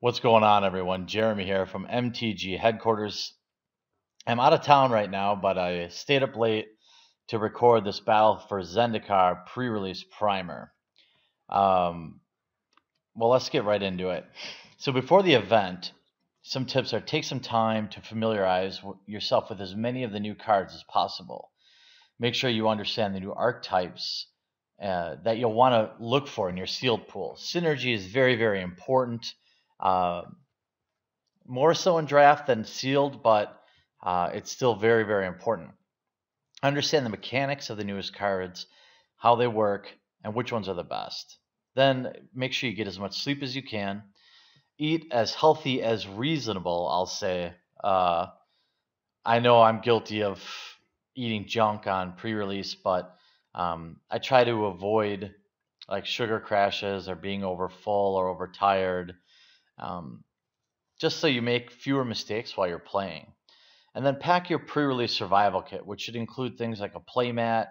What's going on, everyone? Jeremy here from MTG headquarters. I'm out of town right now, but I stayed up late to record this Battle for Zendikar pre-release primer. Well, let's get right into it. So before the event, some tips are take some time to familiarize yourself with as many of the new cards as possible. Make sure you understand the new archetypes that you'll want to look for in your sealed pool. Synergy is very, very important. Uh, More so in draft than sealed, but it's still very, very important. Understand the mechanics of the newest cards, how they work, and which ones are the best. Then make sure you get as much sleep as you can. Eat as healthy as reasonable, I'll say. I know I'm guilty of eating junk on pre-release, but I try to avoid like sugar crashes or being over full or overtired. Um, just so you make fewer mistakes while you're playing. And then pack your pre-release survival kit, which should include things like a playmat,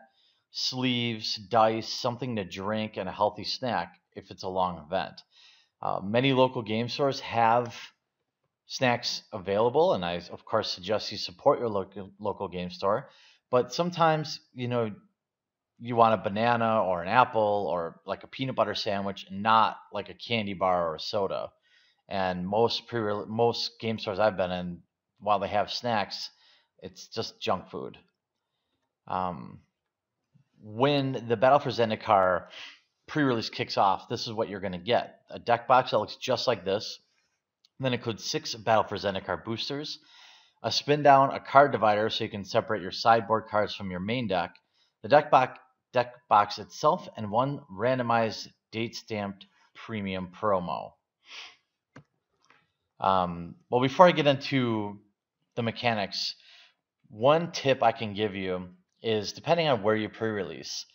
sleeves, dice, something to drink, and a healthy snack if it's a long event. Many local game stores have snacks available, and I, of course, suggest you support your local game store. But sometimes, you want a banana or an apple or like a peanut butter sandwich, not like a candy bar or a soda. And most game stores I've been in, while they have snacks, it's just junk food. When the Battle for Zendikar pre-release kicks off, this is what you're going to get: a deck box that looks just like this. Then includes 6 Battle for Zendikar boosters, a spin down, a card divider so you can separate your sideboard cards from your main deck, the deck box itself, and 1 randomized date stamped premium promo. Well, before I get into the mechanics, one tip I can give you is, depending on where you pre-release,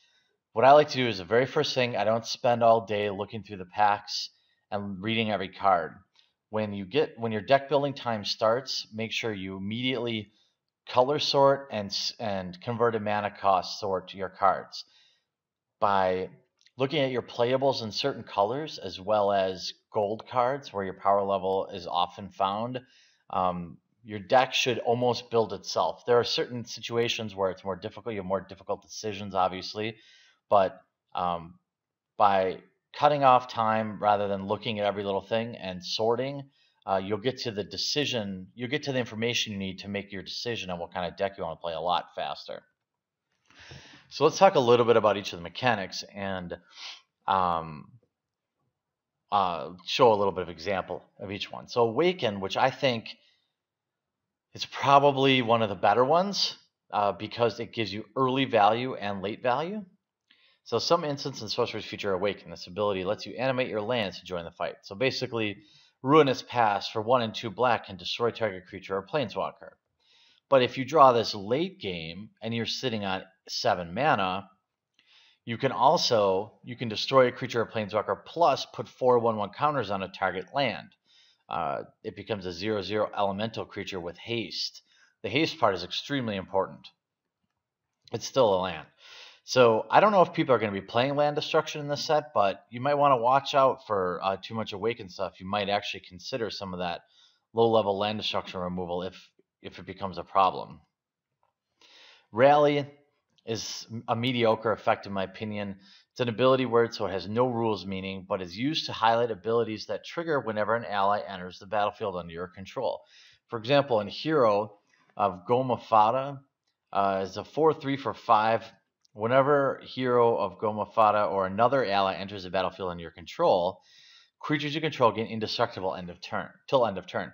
what I like to do is the very first thing, I don't spend all day looking through the packs and reading every card. When your deck building time starts, make sure you immediately color sort and converted mana cost sort your cards by looking at your playables in certain colors, as well as gold cards where your power level is often found. Your deck should almost build itself. There are certain situations where it's more difficult. You have more difficult decisions, obviously, but by cutting off time rather than looking at every little thing and sorting, you'll get to the decision. You'll get to the information you need to make your decision on what kind of deck you want to play a lot faster. So let's talk a little bit about each of the mechanics and show a little bit of example of each one. So Awaken, which I think is probably one of the better ones because it gives you early value and late value. So some instants and sorceries feature Awaken. This ability lets you animate your lands to join the fight. So basically, Ruinous Pass for 1 and 2 black can destroy target creature or planeswalker. But if you draw this late game and you're sitting on 7 mana, you can destroy a creature or planeswalker plus put 4/1/1 counters on a target land. It becomes a 0/0 elemental creature with haste. The haste part is extremely important. It's still a land. So I don't know if people are going to be playing land destruction in this set, but you might want to watch out for too much Awaken stuff. You might actually consider some of that low-level land destruction removal if it becomes a problem. Rally is a mediocre effect, in my opinion. It's an ability word, so it has no rules meaning, but is used to highlight abilities that trigger whenever an ally enters the battlefield under your control. For example, in Hero of Goma Fata is a 4/3 for 5. Whenever Hero of Goma Fata or another ally enters the battlefield under your control, creatures you control gain indestructible till end of turn.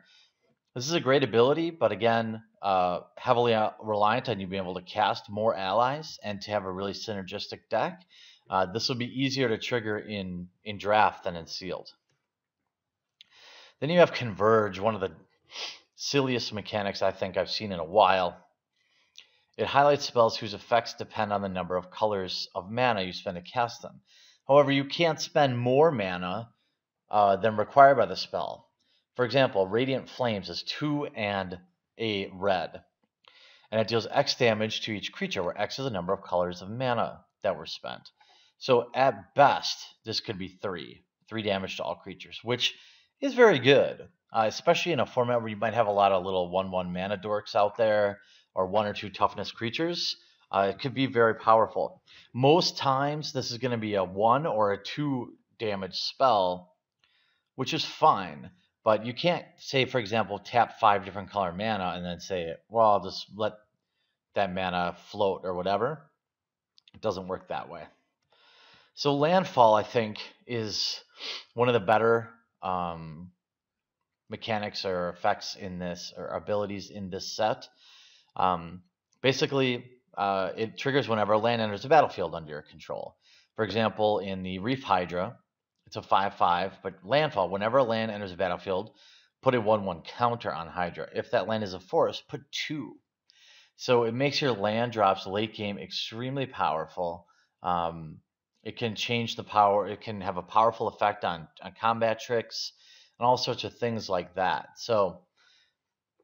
This is a great ability, but again, heavily reliant on you being able to cast more allies and to have a really synergistic deck. This will be easier to trigger in draft than in sealed. Then you have Converge, one of the silliest mechanics I think I've seen in a while. It highlights spells whose effects depend on the number of colors of mana you spend to cast them. However, you can't spend more mana than required by the spell. For example, Radiant Flames is 2 and a red, and it deals X damage to each creature, where X is the number of colors of mana that were spent. So at best, this could be 3 damage to all creatures, which is very good, especially in a format where you might have a lot of little 1/1 mana dorks out there or 1 or 2 toughness creatures. It could be very powerful. Most times, this is going to be a 1 or a 2 damage spell, which is fine. But you can't say, for example, tap 5 different color mana and then say, well, I'll just let that mana float or whatever. It doesn't work that way. So Landfall, I think, is one of the better mechanics or effects in this, or abilities in this set. Basically, it triggers whenever a land enters the battlefield under your control. For example, in the Reef Hydra, it's a 5/5, but Landfall, whenever a land enters the battlefield, put a 1/1 counter on Hydra. If that land is a forest, put 2. So it makes your land drops late game extremely powerful. It can change the power. It can have a powerful effect on combat tricks and all sorts of things like that. So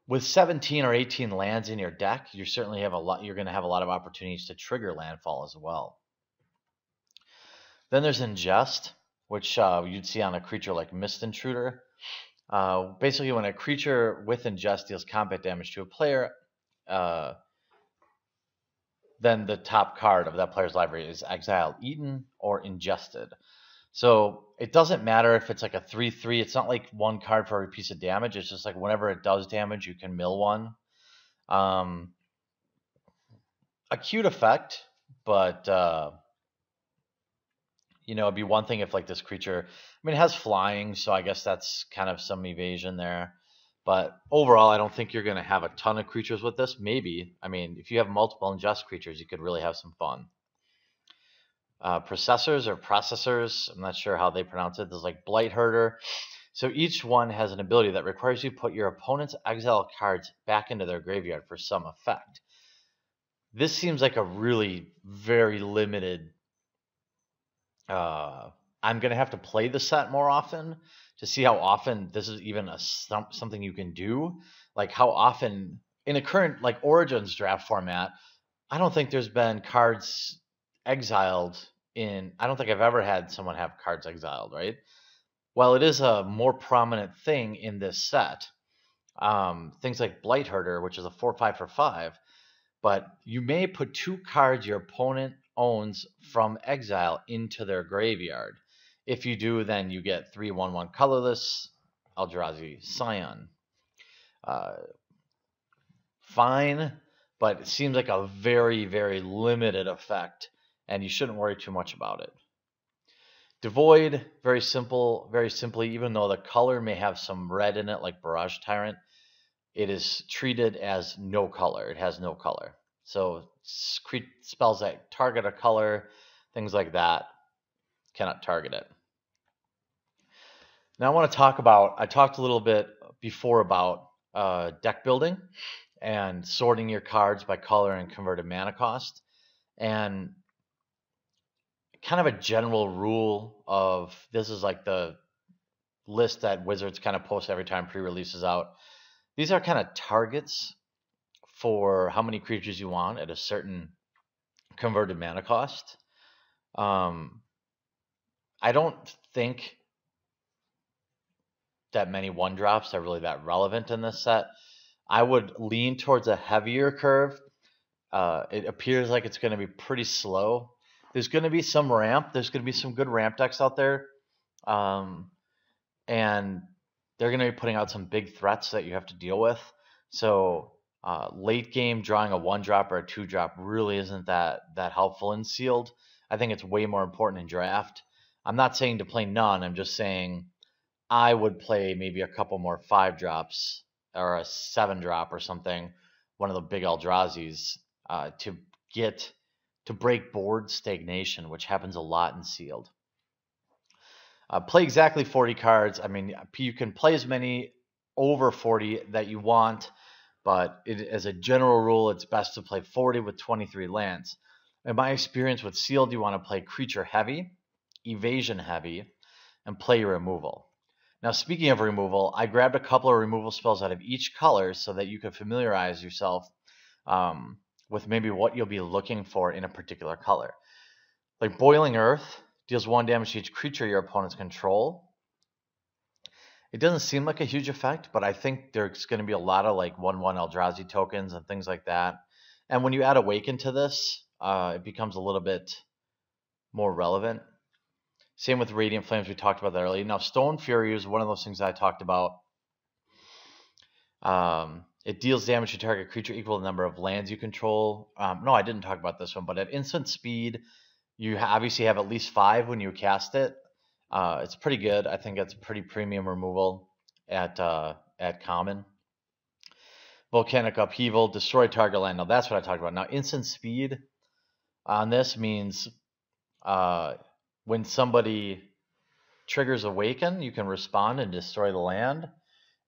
with 17 or 18 lands in your deck, you certainly have a lot. You're going to have a lot of opportunities to trigger Landfall as well. Then there's Injest, which you'd see on a creature like Mist Intruder. Basically, when a creature with Injest deals combat damage to a player, then the top card of that player's library is exiled, eaten, or ingested. So it doesn't matter if it's like a 3/3. It's not like one card for every piece of damage. It's just like whenever it does damage, you can mill one. A cute effect, but it'd be one thing if like this creature, it has flying, so I guess that's kind of some evasion there. But overall, I don't think you're going to have a ton of creatures with this. Maybe. If you have multiple Ingest creatures, you could really have some fun. Processors, I'm not sure how they pronounce it. There's like Blight Herder. So each one has an ability that requires you to put your opponent's exile cards back into their graveyard for some effect. This seems like a really very limited... I'm going to have to play the set more often to see how often this is even something you can do. Like how often in a current like Origins draft format, I don't think there's been cards exiled I don't think I've ever had someone have cards exiled, right? Well, it is a more prominent thing in this set. Things like Blight Herder, which is a 4/5 for 5, but you may put 2 cards your opponent owns from exile into their graveyard. If you do, then you get 3/1/1 colorless Eldrazi Scion. Fine, but it seems like a very, very limited effect, and you shouldn't worry too much about it. Devoid, very simple, very simply, even though the color may have some red in it, like Barrage Tyrant, it is treated as no color. It has no color. So spells that target a color, things like that, cannot target it. Now I want to talk about, I talked a little bit before about deck building and sorting your cards by color and converted mana cost. And kind of a general rule of, this is like the list that Wizards kind of post every time pre-release is out. These are kind of targets for how many creatures you want at a certain converted mana cost. I don't think that many 1-drops are really that relevant in this set. I would lean towards a heavier curve. It appears like it's going to be pretty slow. There's going to be some ramp. There's going to be some good ramp decks out there. And they're going to be putting out some big threats that you have to deal with. So late game drawing a 1-drop or a 2-drop really isn't that helpful in sealed. I think it's way more important in draft. I'm not saying to play none. I'm just saying I would play maybe a couple more 5-drops or a 7-drop or something, one of the big Eldrazi's, to break board stagnation, which happens a lot in sealed. Play exactly 40 cards. You can play as many over 40 that you want, but as a general rule, it's best to play 40 with 23 lands. In my experience with sealed, you want to play creature heavy, evasion heavy, and play your removal. Now, speaking of removal, I grabbed a couple of removal spells out of each color so that you could familiarize yourself with maybe what you'll be looking for in a particular color. Like Boiling Earth deals 1 damage to each creature your opponents control. It doesn't seem like a huge effect, but I think there's going to be a lot of like 1/1 Eldrazi tokens and things like that. And when you add Awaken to this, it becomes a little bit more relevant. Same with Radiant Flames, we talked about that earlier. Now, Stone Fury is one of those things that I talked about. It deals damage to target creature equal to the number of lands you control. No, I didn't talk about this one, but at instant speed, you obviously have at least 5 when you cast it. It's pretty good. I think it's pretty premium removal at common. Volcanic Upheaval, destroy target land. Now that's what I talked about. Now instant speed on this means when somebody triggers Awaken, you can respond and destroy the land.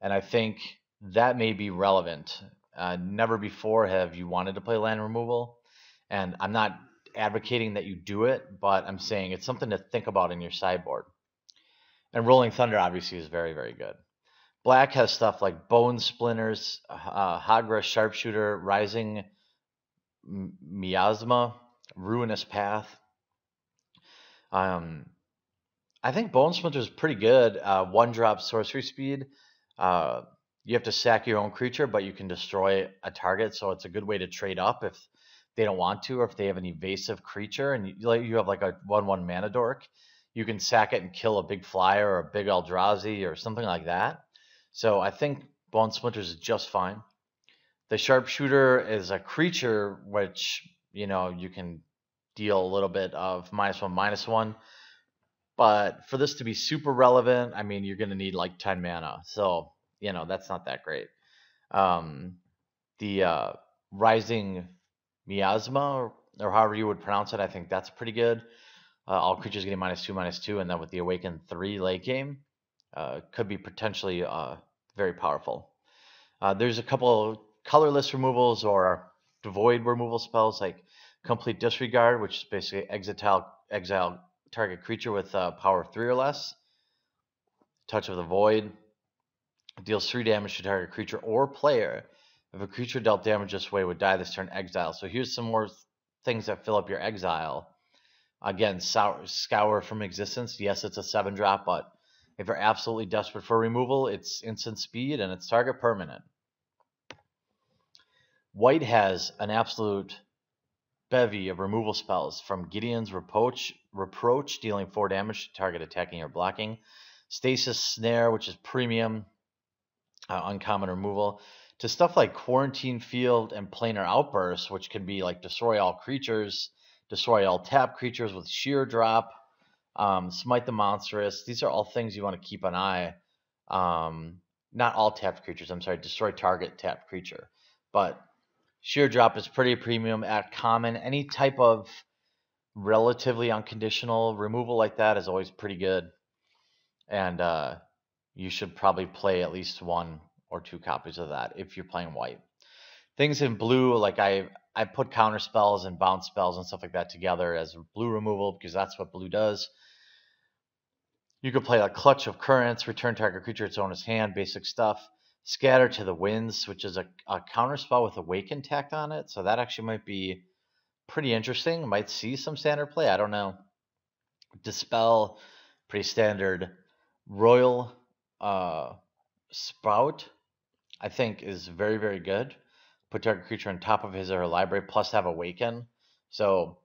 And I think that may be relevant. Never before have you wanted to play land removal. And I'm not advocating that you do it, but I'm saying it's something to think about in your sideboard. And Rolling Thunder obviously is very, very good. Black has stuff like Bone Splinters, Hagra Sharpshooter, Rising Miasma, Ruinous Path. I think Bone Splinter is pretty good. 1-drop sorcery speed. You have to sack your own creature, but you can destroy a target, so it's a good way to trade up if they don't want to, or if they have an evasive creature and you have like a 1/1 mana dork, you can sack it and kill a big flyer or a big Eldrazi or something like that. So I think Bone Splinters is just fine. The Sharpshooter is a creature which, you can deal a little bit of -1/-1. But for this to be super relevant, I mean, you're going to need like 10 mana. So, that's not that great. The Rising Miasma, or however you would pronounce it, I think that's pretty good. All creatures getting -2/-2, and then with the Awaken 3 late game, could be potentially very powerful. There's a couple of colorless removals or void removal spells like Complete Disregard, which is basically exile target creature with power of 3 or less. Touch of the Void deals 3 damage to target creature or player. If a creature dealt damage this way would die this turn, exile. So here's some more things that fill up your exile. Again, Scour from Existence. Yes, it's a 7-drop, but if you're absolutely desperate for removal, it's instant speed and it's target permanent. White has an absolute bevy of removal spells, from Gideon's Reproach, dealing 4 damage to target attacking or blocking. Stasis Snare, which is premium, uncommon removal, to stuff like Quarantine Field and Planar Outburst, which can be like destroy all creatures, destroy all tap creatures with sheer drop, Smite the Monstrous. These are all things you want to keep an eye. Not all tapped creatures, I'm sorry, destroy target tapped creature. But sheer drop is pretty premium at common. Any type of relatively unconditional removal like that is always pretty good. And you should probably play at least 1 or 2 copies of that if you're playing white. Things in blue, like I put counter spells and bounce spells and stuff like that together as blue removal because that's what blue does. You could play a Clutch of Currents, return target creature its owner's hand, basic stuff. Scatter to the Winds, which is a counter spell with Awaken tacked on it. So that actually might be pretty interesting. Might see some standard play. I don't know. Dispel, pretty standard. Royal Sprout, I think, is very, very good. Put target creature on top of his or her library, plus have Awaken. So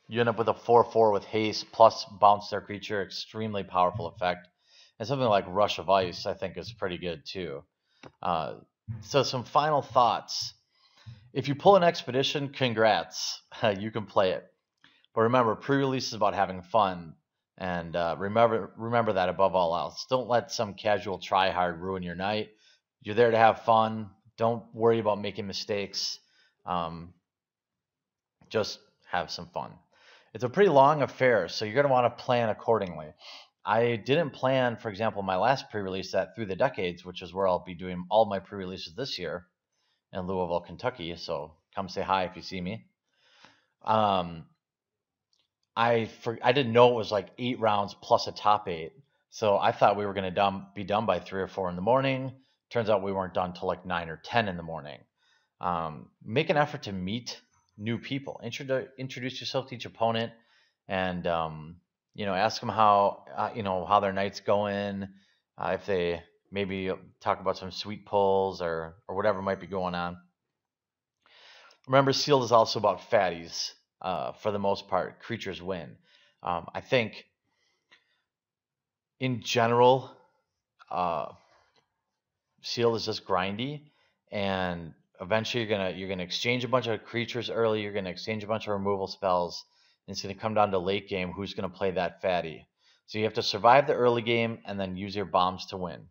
you end up with a 4/4 with haste, plus bounce their creature. Extremely powerful effect. And something like Rush of Ice, I think, is pretty good too. So some final thoughts. If you pull an Expedition, congrats. You can play it. But remember, pre-release is about having fun. And remember that above all else. Don't let some casual try-hard ruin your night. You're there to have fun. Don't worry about making mistakes. Just have some fun. It's a pretty long affair, so you're going to want to plan accordingly. I didn't plan, for example, my last pre-release that Through the Decades, which is where I'll be doing all my pre-releases this year in Louisville, Kentucky. So come say hi if you see me. I didn't know it was like 8 rounds plus a top 8. So I thought we were going to be done by 3 or 4 in the morning. Turns out we weren't done till like 9 or 10 in the morning. Make an effort to meet new people. Introduce yourself to each opponent, and ask them how their night's going, if they maybe talk about some sweet pulls or whatever might be going on. Remember, sealed is also about fatties. For the most part, creatures win. I think in general, uh, sealed is just grindy, and eventually you're gonna exchange a bunch of creatures early. You're gonna exchange a bunch of removal spells. And it's gonna come down to late game who's gonna play that fatty. So you have to survive the early game and then use your bombs to win.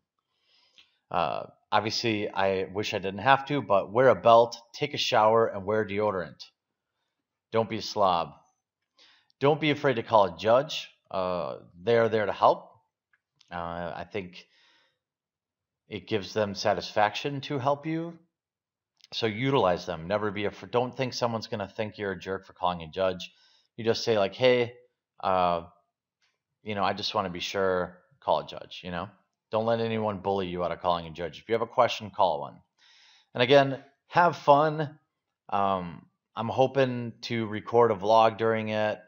Obviously, I wish I didn't have to, but wear a belt, take a shower, and wear deodorant. Don't be a slob. Don't be afraid to call a judge. They're there to help. I think it gives them satisfaction to help you. So utilize them. Never be afraid. Don't think someone's going to think you're a jerk for calling a judge. You just say like, hey, I just want to be sure, call a judge, Don't let anyone bully you out of calling a judge. If you have a question, call one. And again, have fun. I'm hoping to record a vlog during it.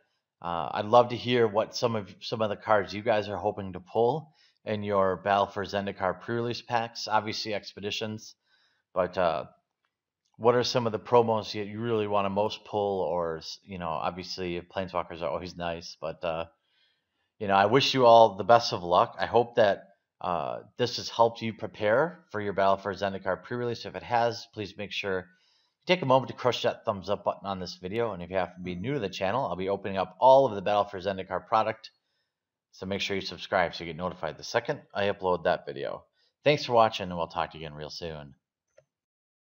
I'd love to hear what some of the cards you guys are hoping to pull in your Battle for Zendikar pre-release packs. Obviously expeditions, but what are some of the promos that you really want to most pull? Or obviously Planeswalkers are always nice, but I wish you all the best of luck. I hope that this has helped you prepare for your Battle for Zendikar pre-release. If it has, please make sure take a moment to crush that thumbs up button on this video. And if you have to be new to the channel, I'll be opening up all of the Battle for Zendikar product. So make sure you subscribe so you get notified the second I upload that video. Thanks for watching, and we'll talk to you again real soon.